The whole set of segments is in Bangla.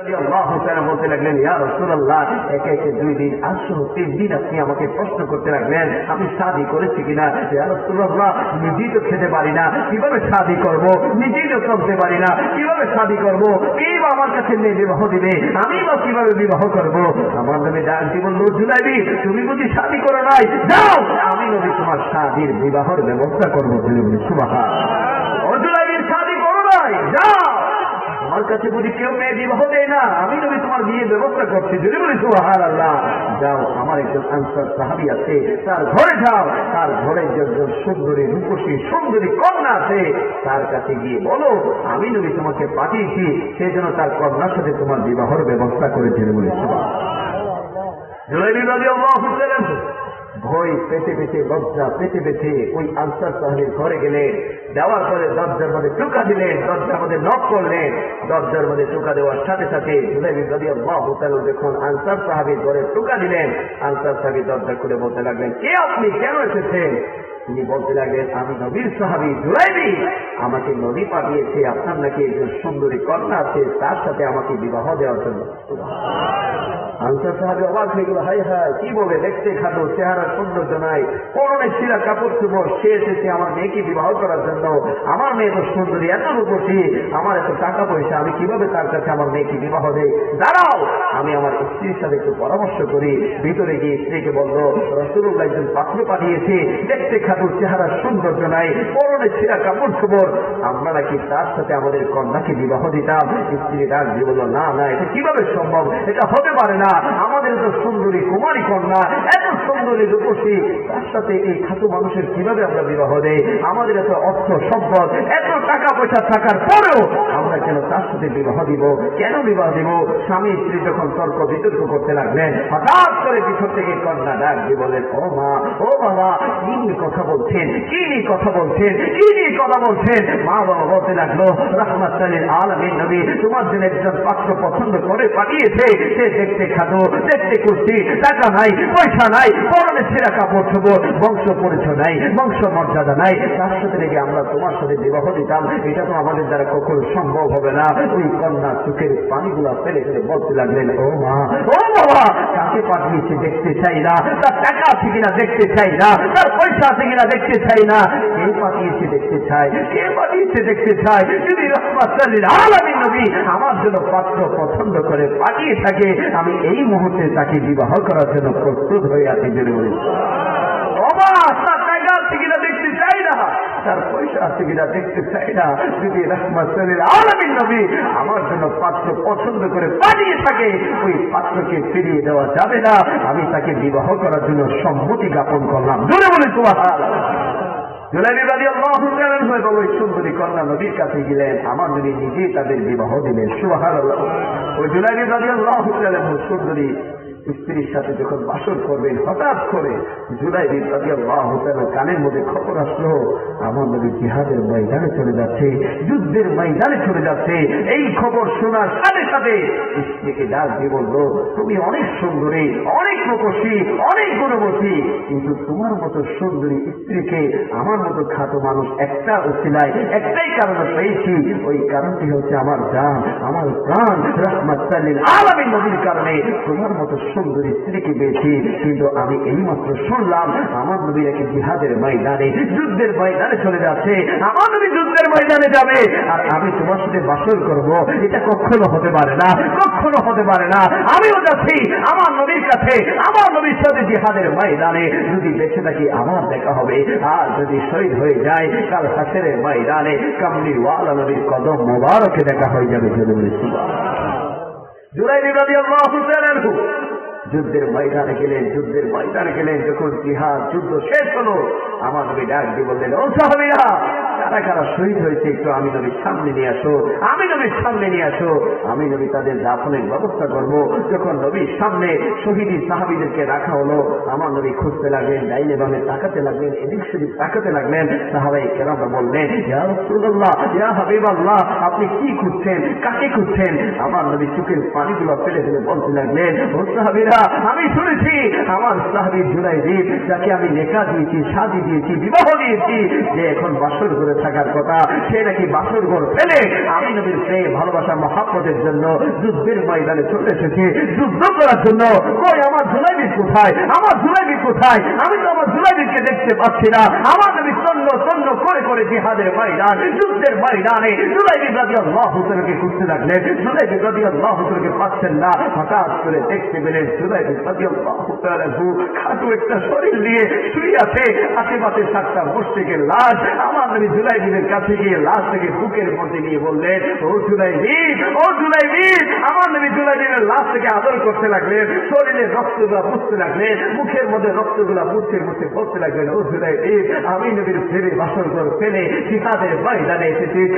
বলতে লাগলেন, ইয়া রাসূলুল্লাহ, একে একে 2 দিন, আসো 3 দিন আপনি আমাকে প্রশ্ন করতে লাগলেন আমি শাদী করেছি কিনা। ইয়া রাসূলুল্লাহ, নিজেই তো খেতে পারি না, কিভাবে শাদী করব? নিজেই তো চলতে পারি না, কিভাবে শাদী করব? কে বা আমার কাছে মেয়ে বিবাহ দিবে? আমি বা কিভাবে বিবাহ করব? আমার নবী ডাক দিয়ে বলল, জুলাইবি, তুমি বুঝি শাদী করো নাই? যাও, আমি নবী তোমার শাদীর বিবাহের ব্যবস্থা করবো। সুবহানাল্লাহ। ও জুলাইবির শাদী করো নাই, যাও, আমার কাছে বুঝি কেউ মেয়ে বিবাহ দেয় না, আমি নবী তোমার বিয়ে ব্যবস্থা করছি। যদি বলি সুবহানাল্লাহ, যাও, আমার একজন আনসার সাহাবী আছে, তার ঘরে যাও, তার ঘরে একজন সুন্দরী রূপসী সুন্দরী কন্যা আছে, তার কাছে গিয়ে বলো আমি নবী তোমাকে পাঠিয়েছি, সেই জন্য তার কন্যার সাথে তোমার বিবাহের ব্যবস্থা করেছে। বলি সুবহানাল্লাহ। ভয় পেতে পেতে, লজ্জা পেতে পেতে ওই আনসার সাহেবের ঘরে গেলেন। যাওয়ার পরে দরজার মধ্যে টোকা দিলেন, দরজার মধ্যে নক করলেন। দরজার মধ্যে টোকা দেওয়ার সাথে সাথে জুলাইবি রাদিয়াল্লাহু তাআলা যখন আনসার সাহেবের ঘরে টোকা দিলেন, আনসার সাহেব দরজা খুলে বলতে লাগলেন, কে আপনি, কেন এসেছেন? তিনি বলতে লাগলেন, আমি নবীর সাহাবী জুলাইবি, আমাকে নবী পাঠিয়েছে, আপনার নাকি একজন সুন্দরী কন্যা আছে, তার সাথে আমাকে বিবাহ দেওয়ার জন্য। আনসার সাহাবী অবাক হয়ে গেল, হায় হায়, কি বলে, দেখতে খাটো, চেহারা সৌন্দর্য নাই, পরনে ছিঁড়া কাপড় চোপড়, সে এসেছে আমার মেয়েকে বিবাহ করার জন্য। আমার মেয়ে তো সুন্দরী, এত রূপসী, আমার এত টাকা পয়সা, আমি কিভাবে তার কাছে আমার মেয়েকে বিবাহ দেই? দাঁড়াও, আমি আমার স্ত্রীর সাথে একটু পরামর্শ করি। ভিতরে গিয়ে স্ত্রীকে বলল, রাসূলুল্লাহ একজন পাত্র পাঠিয়েছে, দেখতে খাটো, চেহারা সৌন্দর্য নাই, পরনে ছিঁড়া কাপড় চোপড়, আমরা নাকি তার সাথে আমাদের কন্যাকে বিবাহ দিতাম। স্ত্রী ডাক দিয়ে বলল, না না, এটা কিভাবে সম্ভব, এটা হতে পারে না, আমাদের তো সুন্দরী কুমারী কন্যা, এত সুন্দরী রূপসী, তার সাথে এই খাটো মানুষের কিভাবে আমরা বিবাহ দেই? আমাদের এত অর্থ সম্পদ, এত টাকা পয়সা থাকার পরেও আমরা কেন তার সাথে বিবাহ দিব? কেন বিবাহ দিব? স্বামী স্ত্রী যখন তর্ক বিতর্ক করতে লাগলেন, হঠাৎ করে পিছন থেকে কন্যা ডাক দিয়ে বলেন, ও মা, ও বাবা, কি নিয়ে কথা বলছেন, কি নিয়ে কথা বলছেন, কি নিয়ে কথা বলছেন? মা বাবা বলতে লাগলো, রাহমাতুল লিল আলামিন নবী তোমার জন্য একজন পাত্র পছন্দ করে পাঠিয়েছে, সে দেখতে খাটো, দেখতে কুস্তি, টাকা নাই, পয়সা নাই, পরনে ছেঁড়া কাপড় চোপড়, বংশ পরিচয় নাই, বংশ মর্যাদা নাই, তার সাথে লেগে আমরা তোমার সাথে বিবাহ দিতাম, এটা তো আমাদের দ্বারা কখনো সম্ভব হবে না। ওই কন্যা চোখের পানিগুলা ফেলে ফেলে বলতে লাগলেন, ও মা, ও বাবা, কাকে পাঠিয়েছে দেখতে চাই না, তার টাকা আছে কিনা দেখতে চাই না, তার পয়সা আছে কিনা দেখতে চাই না, কে পাঠিয়েছে দেখতে চাই, কে পাঠিয়েছে দেখতে চাই। যদি রাহমাতুল লিল আলামিন নবী আমার জন্য পাত্র পছন্দ করে পাঠিয়ে থাকে, আমি এই মুহূর্তে তাকে বিবাহ করার জন্য প্রস্তুত হয়ে আছি। জেনে বলি, বাবা, তার টাকা আছে কিনা দেখতে চাই না, তার পয়সা আছে কিনা দেখতে চাই না। যদি রাহমাতুল লিল আলামিন নবী আমার জন্য পাত্র পছন্দ করে পাঠিয়ে থাকে, ওই পাত্রকে ফিরিয়ে দেওয়া যাবে না, আমি তাকে বিবাহ করার জন্য সম্মতি জ্ঞাপন করলাম। জোরে বলি সুবহানাল্লাহ। জুলাইবি রাদিয়াল্লাহু তাআলা আনহু ওই সুন্দরী কন্যা নবীর কাছে গেলেন, আমার নবী নিজেই তাদের বিবাহ দিলেন। সুবহানাল্লাহ। ওই জুলাইবি রাদিয়াল্লাহু তাআলা আনহু সুন্দরী স্ত্রীর সাথে যখন বাসর করবেন, হঠাৎ করে জুলাইবি রাদিয়াল্লাহু তাআলা কানের মধ্যে খবর আসলো, আমার নবী জিহাদের ময়দানে চলে যাচ্ছে, যুদ্ধের ময়দানে চলে যাচ্ছে। এই খবর শোনার সাথে সাথে স্ত্রীকে ডাক দিয়ে বলল, তুমি অনেক সুন্দরী, অনেক রূপসী, অনেক গুণবতী, কিন্তু তোমার মতো সুন্দরী স্ত্রীকে আমার মতো খাটো মানুষ একটা উসিলায়, একটাই কারণে পেয়েছি, ওই কারণটি হচ্ছে আমার জান, আমার প্রাণ, রাহমাতুল লিল আলামিন নবীর কারণে তোমার মতো সুন্দরী স্ত্রীকে পেয়েছি। কিন্তু আমি এইমাত্র শুনলাম আমার নবী নাকি জিহাদের ময়দানে, যুদ্ধের ময়দানে চলে যাচ্ছে, আমার নবী যুদ্ধের ময়দানে যাবে, আর আমি তোমার সাথে বাসর করব, এটা কখনো হতে পারে না, কখনো হতে পারে না। আমিও যাচ্ছি আমার নবীর কাছে, আমার নবীর সাথে জিহাদের ময়দানে, যদি বেঁচে থাকি আমার দেখা হবে, আর যদি শহীদ হয়ে যায় কাল হাসরের ময়দানে কামলিওয়ালা নবীর কদম মোবারকে দেখা হয়ে যাবে। জুলাইবি রাদিয়াল্লাহু তাআলা আনহু যুদ্ধের ময়দানে গেলেন, যুদ্ধের ময়দানে গেলেন। যখন জিহাদ যুদ্ধ শেষ হলো, আমার নবী ডাক দিয়ে বললেন, ও সাহাবীরা, কারা কারা শহীদ হয়েছে একটু আমি নবীর সামনে নিয়ে আসো, আমি নবীর সামনে নিয়ে আসো, আমি নবী তাদের দাফনের ব্যবস্থা করবো। যখন নবীর সামনে শহীদি সাহাবীদেরকে রাখা হলো, আমার নবী খুঁজতে লাগলেন, ডাইনে বামে তাকাতে লাগলেন, এদিক সেদিক তাকাতে লাগলেন। সাহাবায়ে কেরাম বললেন, ইয়া রাসূলুল্লাহ, ইয়া হাবিবাল্লাহ, আপনি কি খুঁজছেন, কাকে খুঁজছেন? আমার নবী চোখের পানিগুলো ফেলে ফেলে বলতে লাগলেন, ও সাহাবীরা, আমি শুনেছি আমার সাহাবী জুলাইবি, যাকে আমি নেকাহ দিয়েছি, শাদী দিয়েছি, বিবাহ দিয়েছি, যে এখন বাসর করে করে থাকার কথা, সে নাকি বাসর ঘর ফেলে আমি নবীর প্রেম ভালোবাসা মহাব্বতের জন্য যুদ্ধের ময়দানে চলে এসেছে যুদ্ধ করার জন্য। কই আমার জুলাইবিদ কোথায়, আমার জুলাইবিদ কোথায়? আমি তো আমার জুলাইবিদকে দেখতে পাচ্ছি না। আমার নবী তন্ন তন্ন করে করে জিহাদের ময়দান যুদ্ধের ময়দানে জুলাইবিদ রাদিয়াল্লাহু তাআলাকে খুঁজতে লাগলেন। জুলাইবিদ রাদিয়াল্লাহু তাআলাকে পাচ্ছেন না। হঠাৎ করে দেখতে পেলেন জুলাইবিদ রাদিয়াল্লাহু তাআলা খাটো একটা শরীর নিয়ে শুয়ে আছে, আশেপাশে 7টা মুশরিকের লাশ। আমার নবী জুলাইবিদের কাছে গিয়ে লাশ থেকে বুকের মধ্যে নিয়ে বললেন, ও জুলাইবিদ, ও জুলাইবিদ। আমার নবী জুলাইবিদের লাশ থেকে আদর করতে লাগলেন, শরীরের রক্তগুলা মুছতে লাগলেন, মুখের মধ্যে রক্তগুলা মুছতে মুছতে বলতে লাগলেন, ও জুলাইবিদ, আমি নবীর ফেরে বাসর ঘর ফেলে জিহাদের ময়দানে এসেছিস,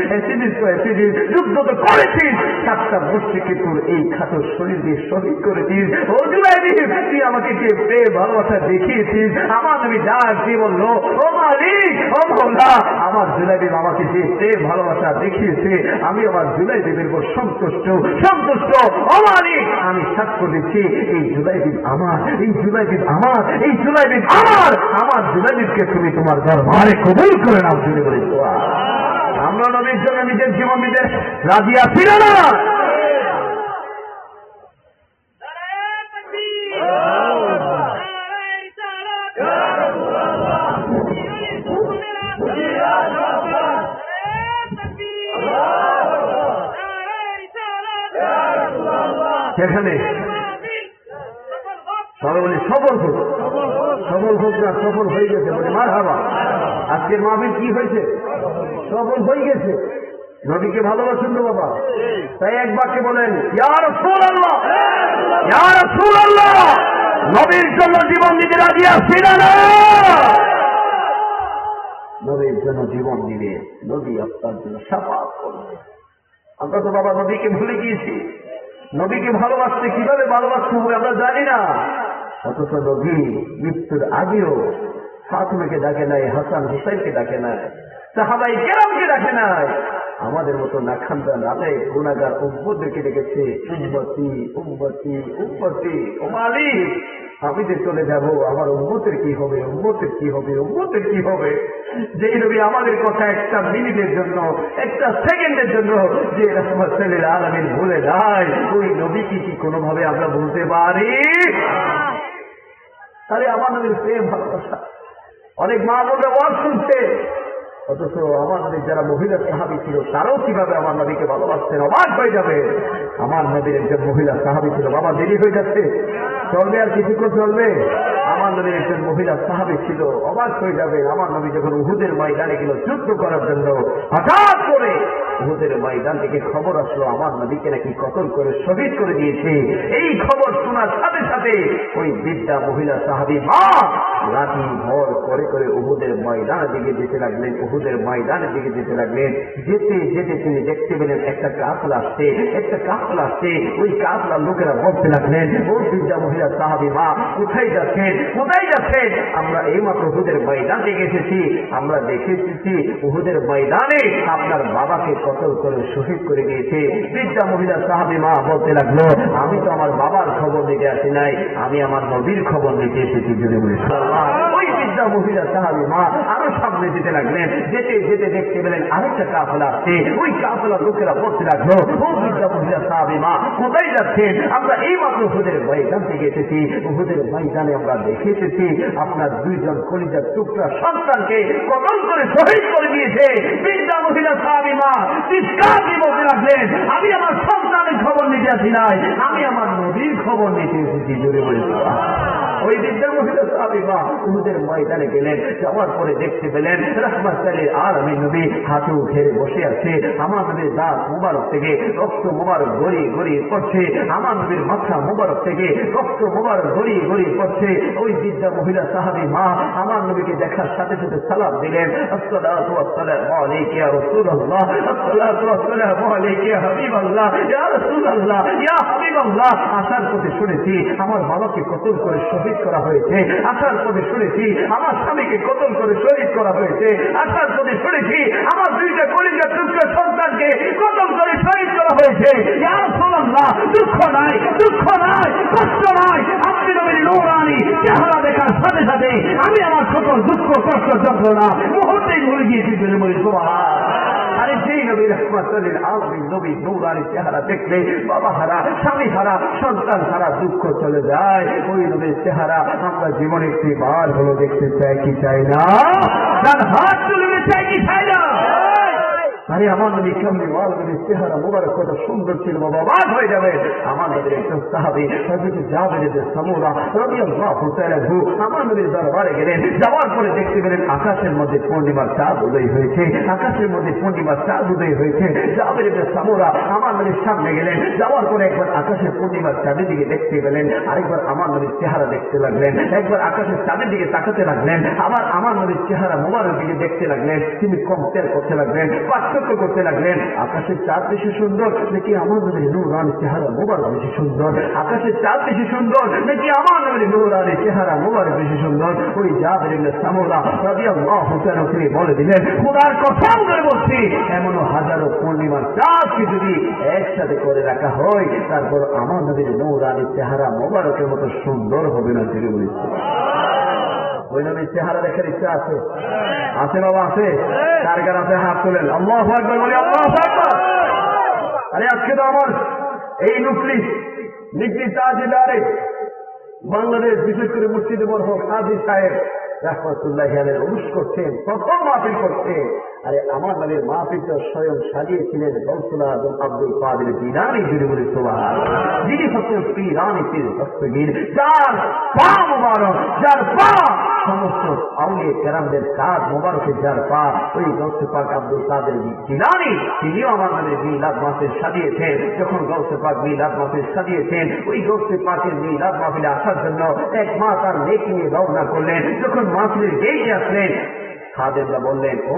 যুদ্ধ তো করেছিস, 7টা মুশরিককে তোর এই খাটো শরীর দিয়ে শহীদ করেছিস। ও জুলাইবিদ, তুই আমাকে যে প্রেম ভালোবাসা দেখিয়েছিস। আমার নবী ডাক দিয়ে বললো, ও মালিক, ও মওলা, আমার জুলাইবিদ আমাকে যে প্রেম ভালোবাসা দেখিয়েছে আমি আমার জুলাইবিদের উপর সন্তুষ্ট সন্তুষ্ট। ও মালিক, আমি সাক্ষ্য দিচ্ছি এই জুলাইবিদ আমার, এই জুলাইবিদ আমার, এই জুলাইবিদ আমার। আমার জুলাইবিদকে তুমি তোমার দরবারে কবুল করে নাও। জুড়ে বলে আমরা নবীর জন্য নিজের জীবন দিতে রাজি আছি না? সেখানে সবাই বলি সফল হোক, সফল হোক না সফল হয়ে গেছে বলে মারহাবা। আজকের মাহফিল কি হয়েছে? সফল হয়ে গেছে। নবীকে ভালোবাসেন তো বাবা, তাই এক বাক্যে বলেন, ইয়া রাসূলুল্লাহ, ইয়া রাসূলুল্লাহ, নবীর জন্য জীবন দিতে রাজি আছি না? নবীর জন্য জীবন দিবে, নবী আপনার জন্য শাফাআত করবে। আমরা তো বাবা নবীকে ভুলে গিয়েছি। নবীকে ভালোবাসতে কিভাবে ভালোবাসতে হবে আমরা জানি না। অথচ নবী মৃত্যুর আগেও ফাতিমাকে ডাকে নাই, হাসান হুসাইনকে ডাকে নাই, সাহাবায়ে কেরামকে ডাকে নাই। আমাদের মতো নাখান্দা নাদায় গুনাহগার উম্মতদেরকে ডেকেছে, উম্মতি উম্মতি উম্মতি। ও মালিক, আমি যে চলে যাব আমার উম্মতের কি হবে, উম্মতের কি হবে, উম্মতের কি হবে? যেই নবী আমাদের কথা একটা মিনিটের জন্য, একটা সেকেন্ডের জন্য যে রাহমাতুল লিল আলামিন ভুলে যায়, ওই নবীকে কি কোনোভাবে আমরা ভুলতে পারি? তাহলে আমার নবীর প্রেম ভালোবাসা। অনেক মা বোনরা ওয়াজ শুনছে, অথচ আমার নবীর যারা মহিলা সাহাবী ছিল তারাও কিভাবে আমার নবীকে ভালোবাসতেন, অবাক হয়ে যাবে। আমার নবীর একজন মহিলা সাহাবী ছিল, বাবা দেরি হয়ে যাচ্ছে, চলবে আর কিছুক্ষণ চলবে। আমার নবীর একজন মহিলা সাহাবী ছিল, অবাক হয়ে যাবে। আমার নবী যখন উহুদের ময়দানে গেল যুদ্ধ করার জন্য, হঠাৎ করে উহুদের ময়দান থেকে খবর আসলো আমার নবীকে নাকি কতল করে শহীদ করে দিয়েছে। এই খবর শোনার সাথে সাথে ওই বৃদ্ধা মহিলা সাহাবী মা লাঠি ভর করে করে উহুদের ময়দানের দিকে যেতে লাগলেন, উহুদের ময়দানের দিকে যেতে লাগলেন। যেতে যেতে তিনি দেখতে পেলেন একটা কাফেলা আসছে, একটা কাফেলা আসছে। ওই কাফেলার লোকেরা বলতে লাগলেন, ও বৃদ্ধা মহিলা সাহাবী মা, কোথায় যাচ্ছেন, কোথায় যাচ্ছেন? আমরা এইমাত্র উহুদের ময়দান থেকে এসেছি, আমরা দেখে এসেছি উহুদের ময়দানে আপনার বাবাকে কতল করে শহীদ করে দিয়েছে। বৃদ্ধা মহিলা সাহাবী মা বলতে লাগলো, আমি তো আমার বাবার খবর নিতে আসি নাই, আমি আমার নবীর খবর নিতে এসেছি। যদি বলি ওই বৃদ্ধা মহিলা সাহাবী মা আরো সামনে যেতে লাগলেন, যেতে যেতে দেখতে পেলেন আরেকটা কাফেলা আসছে। ওই কাফেলার লোকেরা বলতে লাগলো, ও বৃদ্ধা মহিলা সাহাবী মা, কোথায় যাচ্ছেন? আমরা এই মাত্র উহুদের ময়দান থেকে এসেছি, উহুদের ময়দানে আমরা দেখে এসেছি আপনার 2 জন কলিজার টুকরা সন্তানকে কতল করে শহীদ করে দিয়েছে। বৃদ্ধা মহিলা সাহাবী মা চিৎকার দিয়ে বলতে লাগলেন, আমি আমার সন্তানের খবর নিতে আসি নাই, আমি আমার নবীর খবর নিতে এসেছি। জোরে বলেছিল। ওই বৃদ্ধা মহিলা সাহাবী মা উহুদের ময়দানে গেলেন, যাওয়ার পরে দেখতে পেলেন রাহমাতুল লিল আলামিন নবী হাঁটু ঘেরে বসে আছে। আমার নবীর দাঁত মুবারক থেকে রক্ত মুবারক গড়িয়ে গড়িয়ে পড়ছে, আমার নবীর মাথা মুবারক থেকে রক্ত মুবারক গড়িয়ে গড়িয়ে পড়ছে। ওই বৃদ্ধা মহিলা সাহাবী মা আমার নবীকে দেখার সাথে সাথে সালাম দিলেন, আসসালাতু ওয়াসসালামু আলাইকা ইয়া রাসূলুল্লাহ, আসসালাতু ওয়াসসালামু আলাইকা ইয়া হাবিবাল্লাহ, ইয়া রাসূলুল্লাহ, ইয়া হাবিবাল্লাহ। আসার পথে শুনেছি আমার বাবাকে কতল করে শহীদ করা হয়েছে, আসার পথে শুনেছি আমার স্বামীকে কতল করে শহীদ করা হয়েছে, আসার পথে শুনেছি আমার 2টা কলিজার টুকরা সন্তানকে কতল করে শহীদ করা হয়েছে। ইয়া রাসূলুল্লাহ, দুঃখ নাই, দুঃখ নাই, কষ্ট নাই, আপনি নবীর নূরানি চেহারা দেখার সাথে সাথে আমি আমার সকল দুঃখ কষ্ট যন্ত্রণা মুহূর্তে ভুলে গিয়েছি বলে বলি সুবহান। আরে সেই নবী রহমাতুল আলামিন নবী নূরানি চেহারা দেখলে বাবা হারা, স্বামী হারা, সন্তান হারা দুঃখ চলে যায়। ওই নবীর চেহারা আমরা জীবনে একটি বার হলো দেখতে চাই কি চাই না? তার হাত তুলে চাই কি চাই না? আরে আমার নবী কেমনি নবীর চেহারা মোবারক কত সুন্দর ছিল বাবা, বাদ হয়ে যাবে। আমার নবীর একজন সাহাবী হযরত জাবের ইবনে সামুরা রাদিয়াল্লাহু তাআলা আমার নবীর দরবারে গেলেন। যাওয়ার পরে দেখতে পেলেন আকাশের মধ্যে পূর্ণিমার চাঁদ উদয় হয়েছে, আকাশের মধ্যে পূর্ণিমার চাঁদ উদয় হয়েছে। জাবের ইবনে সামুরা আমার নবীর সামনে গেলেন। যাওয়ার পরে একবার আকাশের পূর্ণিমার চাঁদের দিকে দেখতে পেলেন, আরেকবার আমার নবীর চেহারা দেখতে লাগলেন। একবার আকাশের চাঁদের দিকে তাকাতে লাগলেন, আবার আমার নবীর চেহারা মোবারক দিকে দেখতে লাগলেন। তিনি কম্পেয়ার করতে লাগলেন, পার্থক্য করতে লাগলেন। আকাশের চাঁদ বেশি সুন্দর নাকি আমার নবীর নূরানি চেহারা মোবারক বেশি সুন্দর? আকাশের চাঁদ বেশি সুন্দর নাকি আমার নবীর নূরানি চেহারা মোবারক বেশি সুন্দর? ওই জাবের ইবনে সামুরা রাদিয়াল্লাহু তাআলা তিনি বলে দিলেন, খোদার কসম করে বলছি, এমন হাজারো পূর্ণিমার চাঁদকে যদি একসাথে করে রাখা হয় তারপর আমার নবীর নূরানি চেহারা মোবারকের মতো সুন্দর হবে না। তিনি বলেছেন ওই নবীর চেহারা দেখার ইচ্ছা আছে? আছে বাবা, আছে? কার কার আছে হাত তোলেন? আল্লাহু আকবার বলি, আল্লাহু আকবার। আরে আজকে তো আমার এই নিকলি তাজদারে বাংলাদেশ, বিশেষ করে মুর্শিদে মরহুম কাজী সাহেব রাহমাতুল্লাহি আলাইহি উরুস করছেন, প্রথম মাহফিল করছে। আরে আমার নবীর মাহফিলটা স্বয়ং সাজিয়েছিলেন গৌসুল আজম আব্দুল কাদের জিলানী বলে সুবহান, যিনি হচ্ছেন পীরানি পীর দস্তগীর, যার পা মোবারক, যার পা সমস্ত আউলিয়া কেরামদের কাজ মোবারকে, যার পা ওই গৌসে পাক আব্দুল কাদের জিলানী, তিনিও আমার নবীর মিলাদ মাহফিল সাজিয়েছেন। যখন গৌসে পাক মিলাদ মাহফিল সাজিয়েছেন, ওই গৌসে পাকের মিলাদ মাহফিলে আসার জন্য এক মা তার মেয়েকে নিয়ে রওনা করলেন। যখন মাহফিলের গেটে আসলেন, খাদেমরা বললেন, ও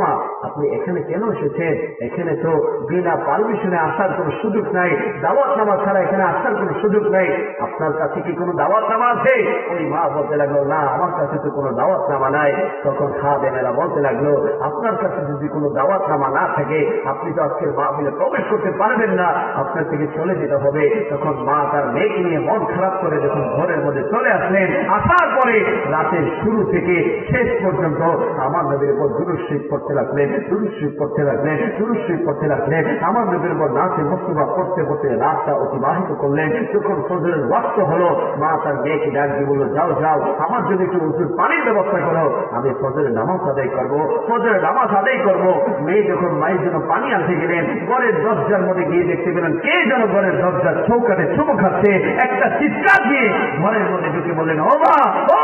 মা আপনি এখানে কেন এসেছেন? এখানে তো বিনা পারমিশনে আসার কোনো সুযোগ নাই, দাওয়াতনামা ছাড়া এখানে আসার কোনো সুযোগ নাই, আপনার কাছে কি কোনো দাওয়াতনামা আছে? ওই মা বলতে লাগলো, না আমার কাছে তো কোনো দাওয়াতনামা নাই। তখন খাদেমেরা বলতে লাগলো, আপনার কাছে যদি কোনো দাওয়াতনামা না থাকে আপনি তো আজকের মাহফিলে প্রবেশ করতে পারবেন না, আপনার থেকে চলে যেতে হবে। তখন মা তার মেয়েকে নিয়ে মন খারাপ করে যখন ঘরের মধ্যে চলে আসলেন, আসার পরে রাতের শুরু থেকে শেষ পর্যন্ত আমার নবীর উপর দুরূদ শরীফ পড়তে লাগলেন, দুরূদ শরীফ পড়তে লাগলেন, দুরূদ শরীফ পড়তে লাগলেন। আমার নবীর উপর নাচে মুস্তফা পড়তে পড়তে রাতটা অতিবাহিত করলেন। যখন ফজরের ওয়াক্ত হলো, মা তার মেয়েকে ডাক দিয়ে বলল, যাও আমার জন্য একটু উজুর পানির ব্যবস্থা করো, আমি ফজরের নামাজ আদায় করবো, ফজরের নামাজ আদায় করবো। মেয়ে যখন মায়ের জন্য পানি আনতে গেলেন, ঘরের দরজার মধ্যে গিয়ে দেখতে পেলেন কে যেন ঘরের দরজার চৌকাঠে চুমু খাচ্ছে। একটা চিৎকার দিয়ে ঘরের মধ্যে ঢুকে বললেন, ও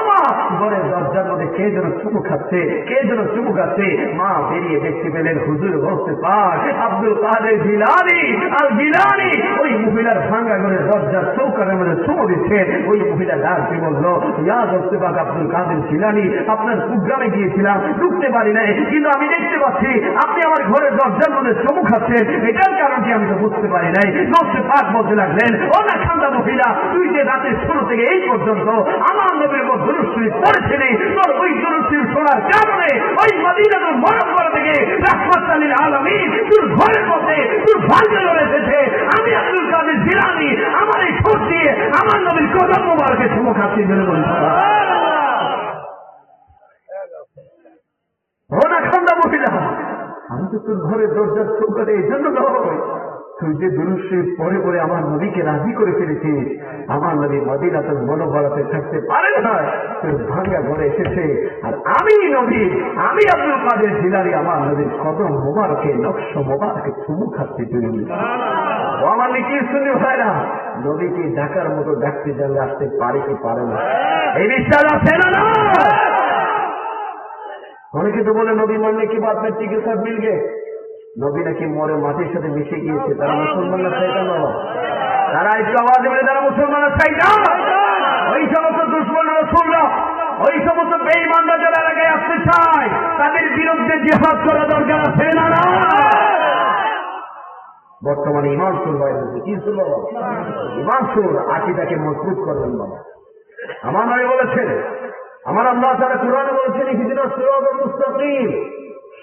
মা ঘরের দরজার মধ্যে কে যেন চুমু খাচ্ছে, কে যেন চুমু খাচ্ছে। মা বেরিয়ে দেখতে পেলেন হুজুর বলতে পাক আব্দুল কাদের জিলানী আল জিলানী ওই মহিলার ভাঙ্গা ঘরের দরজার চৌকাঠের মধ্যে চুমু দিচ্ছেন। ওই মহিলা ডাক দিয়ে বলল, ইয়া বলতে পাক আব্দুল কাদের জিলানী, আপনার প্রোগ্রামে গিয়েছিলাম, ঢুকতে পারি নাই, কিন্তু আমি দেখতে পাচ্ছি আপনি আমার ঘরের দরজার মধ্যে চুমু খাচ্ছেন, এটার কারণ কি আমি তো বুঝতে পারি নাই। বলতে পাক বলতে লাগলেন, ও না খান্দা মহিলা, তুই যে রাতের শুরু থেকে এই পর্যন্ত আমার নবীর উপর দুরূদ শরীফ পড়েছিলি, তোর ওই দুরূদ শরীফ শোনার কারণে ওই মদিনাতুল মুনাওয়ারা থেকে রাহমাতুল লিল আলামিন তোর ঘরের মধ্যে তোর ভাগ্যে এসেছে। আমি আব্দুল কাদের জিলানী আমার এই ঠোঁট দিয়ে আমার নবীর কদম মোবারকে চুমু খাচ্ছি বলে বলছি। ও না খান্দা মহিলা, আমি তো তোর ঘরের দরজার চৌকাঠে এই জন্য নয়, তুই যে দুরূদ শরীফ পড়ে পড়ে আমার নবীকে রাজি করে ফেলেছিস। আমার নবী মদিনাতুল মুনাওয়ারাতে থাকতে পারে না, তোর ভাঙ্গা ঘরে এসেছে। আর আমি আব্দুল কাদের জিলানী আমার নবীর কদম মোবারকে নকশ মোবারকে চুমু খাচ্ছি। ও আমার নিকির শুনি হয় না, নবীকে ডাকার মতো ডাকতে জানলে আসতে পারে কি পারে না? এই বিশ্বাস আছে না? অনেকে তো বলে নবী মরলে কি বাদ মে চিকিৎসা মিল গে, নবী নাকি মরে মাটির সাথে মিশে গিয়েছে। তারা মুসলমানরা শয়তান বাবা, তারা একটু আওয়াজ বলে তারা মুসলমানরা শয়তান। ওই সমস্ত দুশমন রাসূলরা, ওই সমস্ত বেঈমানরা যারা এলাকায় আসতে চায় তাদের বিরুদ্ধে জিহাদ করা দরকার আছে না? বর্তমানে ইমাম সুর বাইরে কি শুনল? ইমাম সুর আকীদাকে মজবুত করবেন বাবা। আমার নবী বলেছেন, আমার আল্লাহ তাআলা কুরআনে বলেছেন, ইহদিনাস সিরাতাল মুস্তাকিম,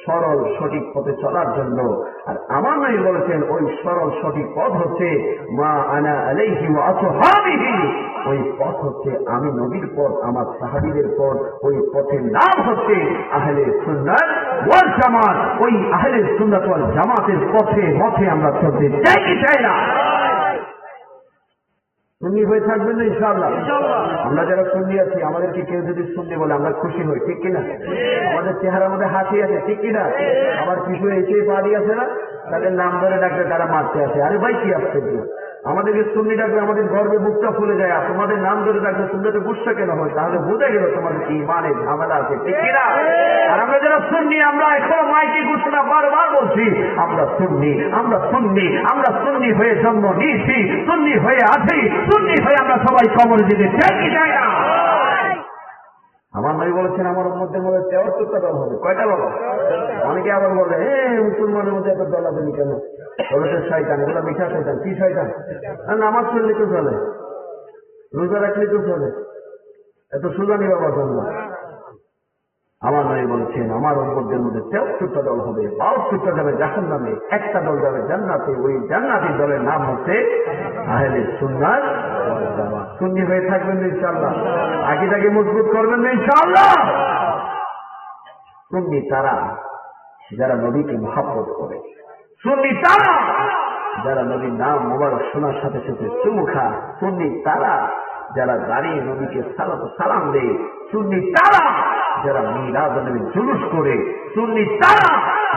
সরল সঠিক পথে চলার জন্য। আর আমার নবী বলেছেন ওই সরল সঠিক পথ হচ্ছে মা আনা আলাইহি ওয়া আসহাবিহি, ওই পথ হচ্ছে আমি নবীর পথ, আমার সাহাবীদের পথ। ওই পথের নাম হচ্ছে আহলে সুন্নাত ওয়াল জামাত, ওই আহলে সুন্নাত ওয়াল জামাতের পথে মতে আমরা চলতে চাই কি চাই না? সুন্নি হয়ে থাকবেন না ইনশাআল্লাহ? আমরা যারা সুন্নি আছি, আমাদেরকে কেউ যদি সুন্নি বলে আমরা খুশি হই, ঠিক কিনা? আমাদের চেহারার মধ্যে হাসি আছে, ঠিক কিনা? আমার কিছু এসে পাড়ি আছে না, তাদের নাম ধরে ডাকলে তারা মারতে আসে, আরে ভাই কি আসছে? আমাদেরকে সুন্নি ডাকলে আমাদের গর্বে বুকটা ফুলে যায়, আর তোমাদের নাম ধরে ডাকলে সুন্নিতে গুসা কেন হয়? তাহলে বোঝা গেল তোমাদের কি ইমানে ঝামেলা আছে, ঠিক কিনা? আর আমরা যারা সুন্নি, আমরা এখন মাইকে ঘোষণা বারবার বলছি, আমরা সুন্নি, আমরা সুন্নি, আমরা সুন্নি হয়ে জন্ম নিয়েছি, সুন্নি হয়ে আছি, সুন্নি হয়ে আমরা সবাই কবর দিতে চাই কি চাই না? আমার নবী বলেছেন আমার মধ্যে 73টা দল হবে। কয়টা বাবা? অনেকে আবার বলে মুসলমানের মধ্যে এত দল আছে কেন? বলেছে শয়তান, এগুলো মিঠা শয়তান। কি শয়তান? নামাজ পড়লে তো চলে, রোজা রাখলে তো চলে, এত সুজানি বাবা জন্ম। আমার নবী বলেছেন আমার উম্মতের মধ্যে 73টা দল হবে, 72টা যাবে জাহান্নামে, একটা দল যাবে জান্নাতে। ওই জান্নাতি দলের নাম হচ্ছে আহলে সুন্নাত ওয়াল জামাত। সুন্নি হয়ে থাকবেন ইনশাআল্লাহ? আকীদাকে মজবুত করবেন না ইনশাআল্লাহ? সুন্নি তারা যারা নবীকে মহব্বত করে, সুন্নি তারা যারা নবীর নাম মোবারক শোনার সাথে সাথে চুমু খায়, সুন্নি তারা যারা দাঁড়িয়ে নবীকে সালাম দেয়, সুন্নি তারা যারা মিলাদ নবীর জুলুস করে, সুন্নি তারা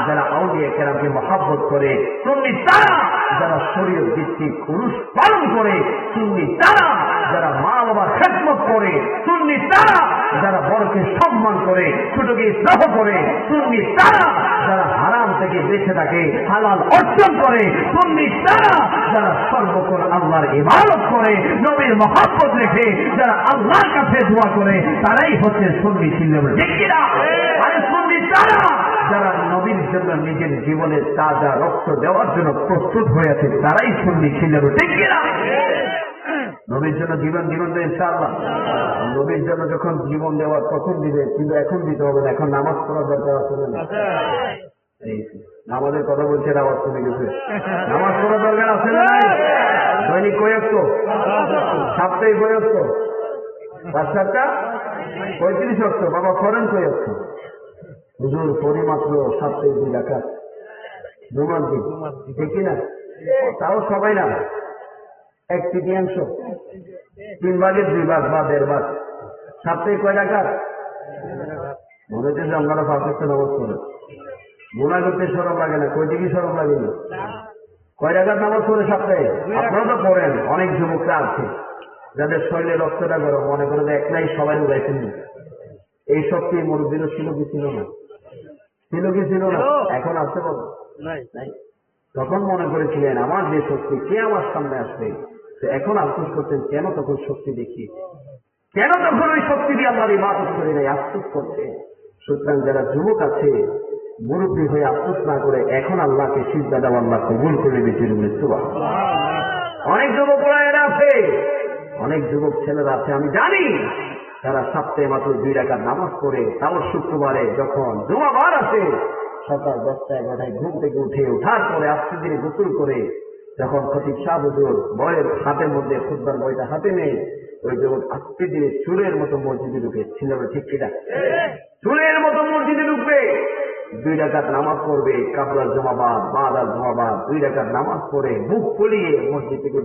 যারা আউলিয়া কেরামকে মহব্বত করে, সুন্নি তারা যারা শরীয়ত ভিত্তিক উরুস পালন করে, সুন্নি তারা যারা মা বাবার খেদমত করে, সুন্নি তারা যারা বড়কে সম্মান করে, ছোটকে স্নেহ করে, সুন্নি তারা যারা হারাম থেকে বেঁচে থাকে হালাল অর্জন করে, সুন্নি তারা যারা সর্বক্ষণ আল্লাহর ইবাদত করে, নবীর মহব্বত রেখে যারা আল্লাহর কাছে দোয়া করে, তারাই হচ্ছে সুন্নি ছিল। ঠিক কিনা? আরে সুন্নি তারা যারা নবীর জন্য নিজের জীবনের তাজা রক্ত দেওয়ার জন্য প্রস্তুত হয়ে আছে, তারাই সুন্নি ছিল। ঠিক কিনা? নবীর জন্য জীবন তো ইনশাআল্লাহ। নবীর জন্য যখন জীবন দেওয়ার তখন দিবে, কিন্তু এখন দিতে হবে না। এখন নামাজ পড়ার দরকার আছে না? নামাজের কথা বলছে, আওয়াজ শুনে গেছে। নামাজ পড়ার দরকার আছে না? দৈনিক কয়েকত, সাপ্তাহিক কয়েকত, 5-7টা 35 অক্ট। বাবা করেন কয়েকত? হুজুর পরিমাত্র সাপ্তাহিক 2 রাকাত জুমার দিন, ঠিক কিনা? তাও সবাই না, 1/3, 3 ভাগের 2 ভাগ বা 1.5 ভাগ। সাপ্তাহিক কয় রাকাত? মনে হচ্ছে যে আপনারা 5 ওয়াক্ত নামাজ পড়েন, গুনাহ করতে শরম লাগে না? কই দিকে শরম লাগে না? কয় রাকাত নামাজ পড়ে সপ্তাহে? আপনারা তো পড়েন। অনেক যুবকরা আছে যাদের শরীরে রক্তটা গরম, মনে করে যে একলাই সবাই উড়াইছেন। এই শক্তি মুরব্বীরও ছিল কি ছিল না? ছিল কি ছিল না? এখন আসতে পারবো নাই। তখন মনে করেছিলেন আমার যে শক্তি, কে আমার সামনে আসবে? এখন আফসোস করছেন কেন তখন শক্তি দেখি, কেন তখন ওই শক্তি দিয়ে আল্লাহর ইবাদত করে নাই, আফসোস করছে। সুতরাং যারা যুবক আছে, মুরব্বী হয়ে আফসোস না করে এখন আল্লাহকে সিজদা দাও, আল্লাহ কবুল করে দিতে সুবহানাল্লাহ। অনেক যুবকরা এরা আছে, অনেক যুবক ছেলেরা আছে, আমি জানি তারা সপ্তাহে মাত্র 2 রাকাত নামাজ পড়ে, তাও শুক্রবারে যখন জুমাবার আছে সকাল 10টা-11টায় ঘুম থেকে ওঠার পরে আস্তে ধীরে গোসল করে যখন খতিব সাহেব হুজুর বইয়ের হাতের মধ্যে খুতবার বইটা হাতে নেই, ওই যুবক আস্তে ধীরে চুলের মতো মসজিদে ঢুকে ছিল। ঠিক কিনা? চুলের মতো মসজিদে ঢুকবে, 2 রাকাত নামাজ পড়বে, কাবলা জুমাবাদ বাদাল জুমাবাদ 2 রাকাত নামাজ পড়ে মুখ ফুলিয়ে মসজিদ থেকে